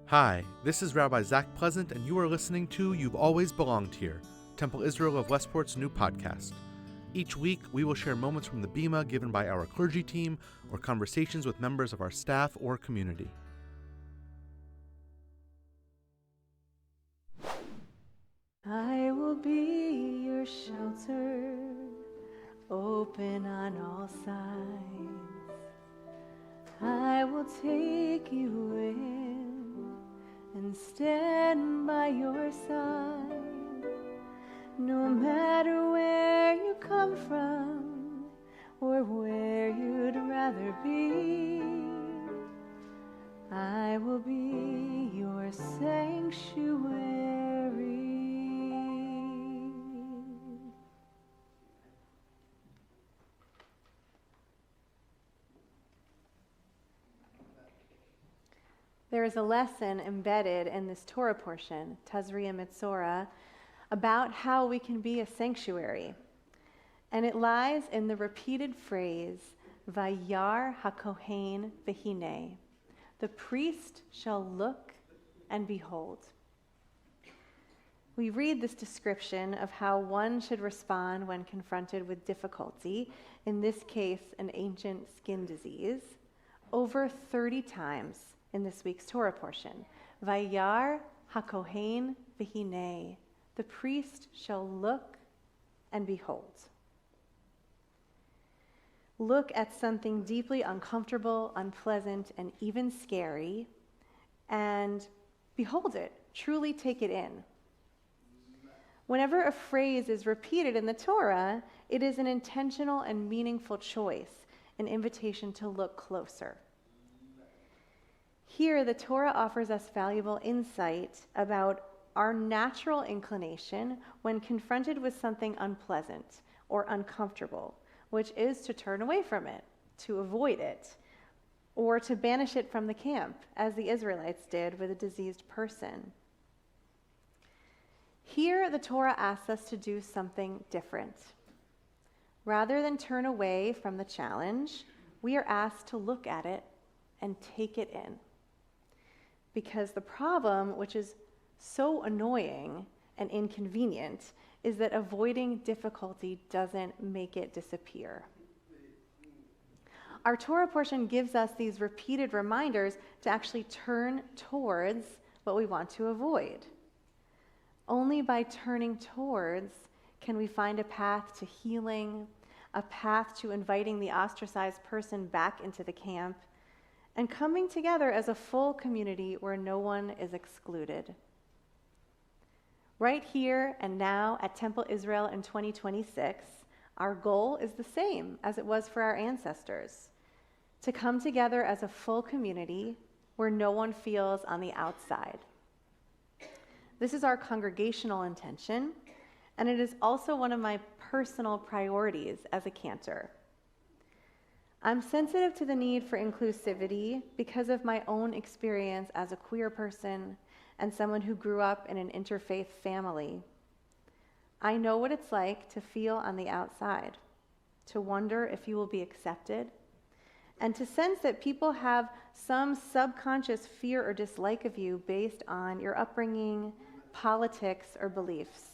Hi, this is Rabbi Zach Pleasant, and you are listening to You've Always Belonged Here, Temple Israel of Westport's new podcast. Each week, we will share moments from the Bima given by our clergy team or conversations with members of our staff or community. I will be your shelter, open on all sides. I will take you in and stand by your side. No matter where you come from or where you'd rather be, I will be your sanctuary. There is a lesson embedded in this Torah portion, Tazria Mitzorah, about how we can be a sanctuary. And it lies in the repeated phrase, Vayar HaKohen V'hinei. The priest shall look and behold. We read this description of how one should respond when confronted with difficulty, in this case, an ancient skin disease, over 30 times in this week's Torah portion. Vayar HaKohen V'hinei. The priest shall look and behold. Look at something deeply uncomfortable, unpleasant, and even scary, and behold it, truly take it in. Whenever a phrase is repeated in the Torah, it is an intentional and meaningful choice, an invitation to look closer. Here, the Torah offers us valuable insight about our natural inclination when confronted with something unpleasant or uncomfortable, which is to turn away from it, to avoid it, or to banish it from the camp, as the Israelites did with a diseased person. Here, the Torah asks us to do something different. Rather than turn away from the challenge, we are asked to look at it and take it in. Because the problem, which is so annoying and inconvenient, is that avoiding difficulty doesn't make it disappear. Our Torah portion gives us these repeated reminders to actually turn towards what we want to avoid. Only by turning towards can we find a path to healing, a path to inviting the ostracized person back into the camp, and coming together as a full community where no one is excluded. Right here and now at Temple Israel in 2026, our goal is the same as it was for our ancestors, to come together as a full community where no one feels on the outside. This is our congregational intention, and it is also one of my personal priorities as a cantor. I'm sensitive to the need for inclusivity because of my own experience as a queer person and someone who grew up in an interfaith family. I know what it's like to feel on the outside, to wonder if you will be accepted, and to sense that people have some subconscious fear or dislike of you based on your upbringing, politics, or beliefs.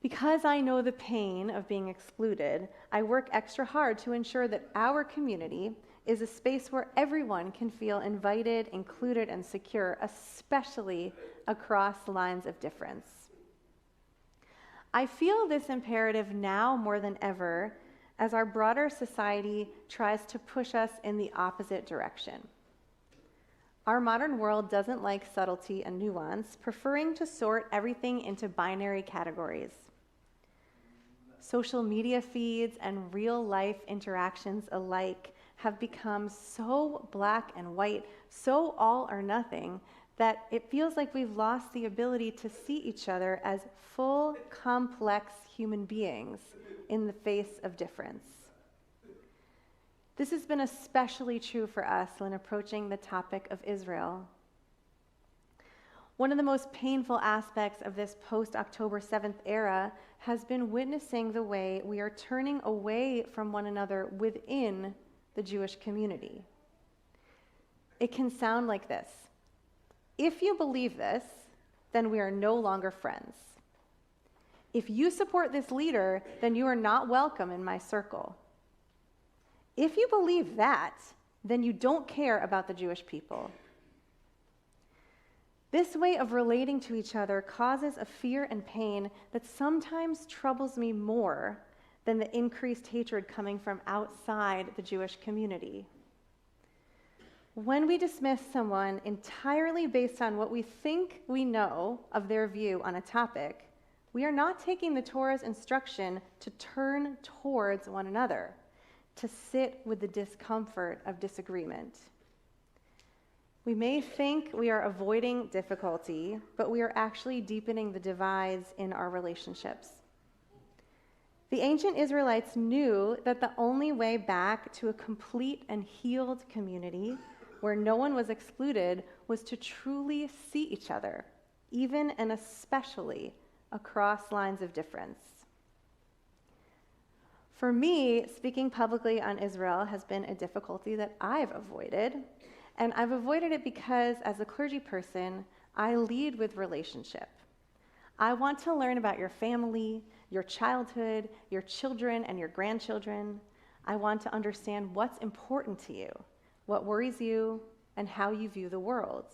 Because I know the pain of being excluded, I work extra hard to ensure that our community is a space where everyone can feel invited, included, and secure, especially across lines of difference. I feel this imperative now more than ever as our broader society tries to push us in the opposite direction. Our modern world doesn't like subtlety and nuance, preferring to sort everything into binary categories. Social media feeds and real-life interactions alike have become so black and white, so all or nothing, that it feels like we've lost the ability to see each other as full, complex human beings in the face of difference. This has been especially true for us when approaching the topic of Israel. One of the most painful aspects of this post-October 7th era has been witnessing the way we are turning away from one another within the Jewish community. it can sound like this: if you believe this, then we are no longer friends. If you support this leader, then you are not welcome in my circle. If you believe that, then you don't care about the Jewish people. This way of relating to each other causes a fear and pain that sometimes troubles me more than the increased hatred coming from outside the Jewish community. When we dismiss someone entirely based on what we think we know of their view on a topic, we are not taking the Torah's instruction to turn towards one another, to sit with the discomfort of disagreement. We may think we are avoiding difficulty, but we are actually deepening the divides in our relationships. The ancient Israelites knew that the only way back to a complete and healed community where no one was excluded was to truly see each other, even and especially across lines of difference. For me, speaking publicly on Israel has been a difficulty that I've avoided, and I've avoided it because as a clergy person, I lead with relationship. I want to learn about your family, your childhood, your children, and your grandchildren. I want to understand what's important to you, what worries you, and how you view the world.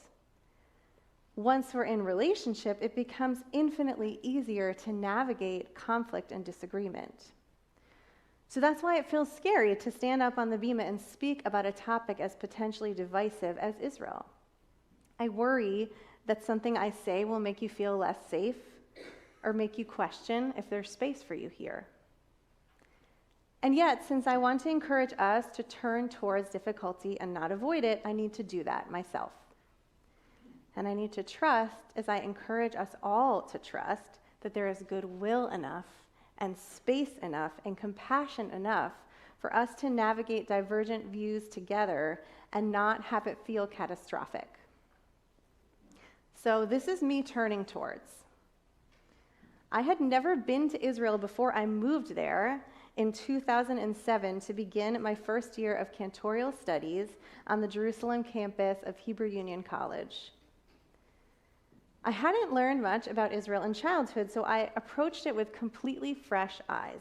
Once we're in relationship, it becomes infinitely easier to navigate conflict and disagreement. So that's why it feels scary to stand up on the bima and speak about a topic as potentially divisive as Israel. I worry that something I say will make you feel less safe or make you question if there's space for you here. And yet, since I want to encourage us to turn towards difficulty and not avoid it, I need to do that myself. And I need to trust, as I encourage us all to trust, that there is goodwill enough and space enough and compassion enough for us to navigate divergent views together and not have it feel catastrophic. So this is me turning towards. I had never been to Israel before I moved there in 2007 to begin my first year of cantorial studies on the Jerusalem campus of Hebrew Union College. I hadn't learned much about Israel in childhood, so I approached it with completely fresh eyes.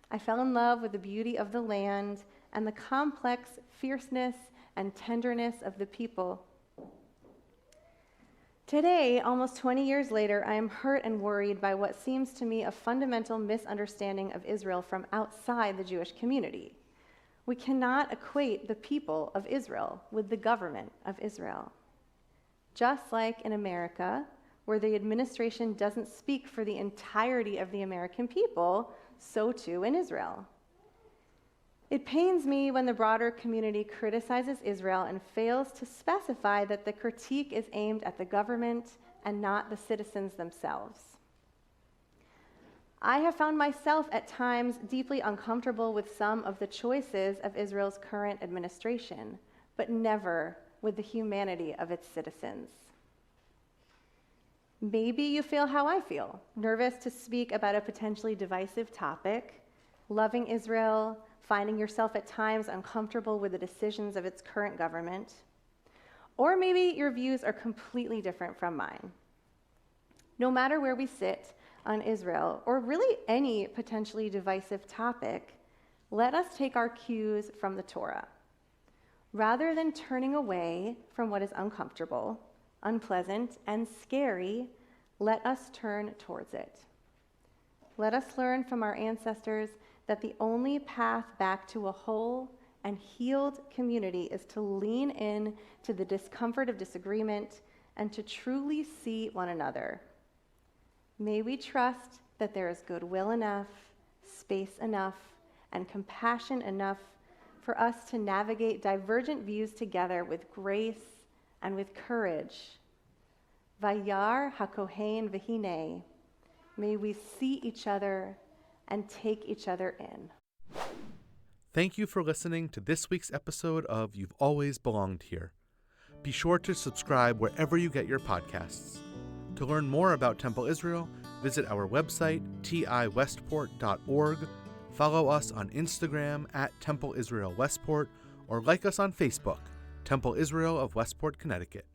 I fell in love with the beauty of the land and the complex fierceness and tenderness of the people. Today, almost 20 years later, I am hurt and worried by what seems to me a fundamental misunderstanding of Israel from outside the Jewish community. We cannot equate the people of Israel with the government of Israel. Just like in America, where the administration doesn't speak for the entirety of the American people, so too in Israel. It pains me when the broader community criticizes Israel and fails to specify that the critique is aimed at the government and not the citizens themselves. I have found myself at times deeply uncomfortable with some of the choices of Israel's current administration, but never with the humanity of its citizens. Maybe you feel how I feel, nervous to speak about a potentially divisive topic, loving Israel, finding yourself at times uncomfortable with the decisions of its current government. Or maybe your views are completely different from mine. No matter where we sit on Israel, or really any potentially divisive topic, let us take our cues from the Torah. Rather than turning away from what is uncomfortable, unpleasant, and scary, let us turn towards it. Let us learn from our ancestors that the only path back to a whole and healed community is to lean in to the discomfort of disagreement and to truly see one another. May we trust that there is goodwill enough, space enough, and compassion enough for us to navigate divergent views together with grace and with courage. Vayar hakohen v'hinei. May we see each other and take each other in. Thank you for listening to this week's episode of You've Always Belonged Here. Be sure to subscribe wherever you get your podcasts. To learn more about Temple Israel, visit our website, tiwestport.org, follow us on Instagram @Temple Israel Westport, or like us on Facebook, Temple Israel of Westport, Connecticut.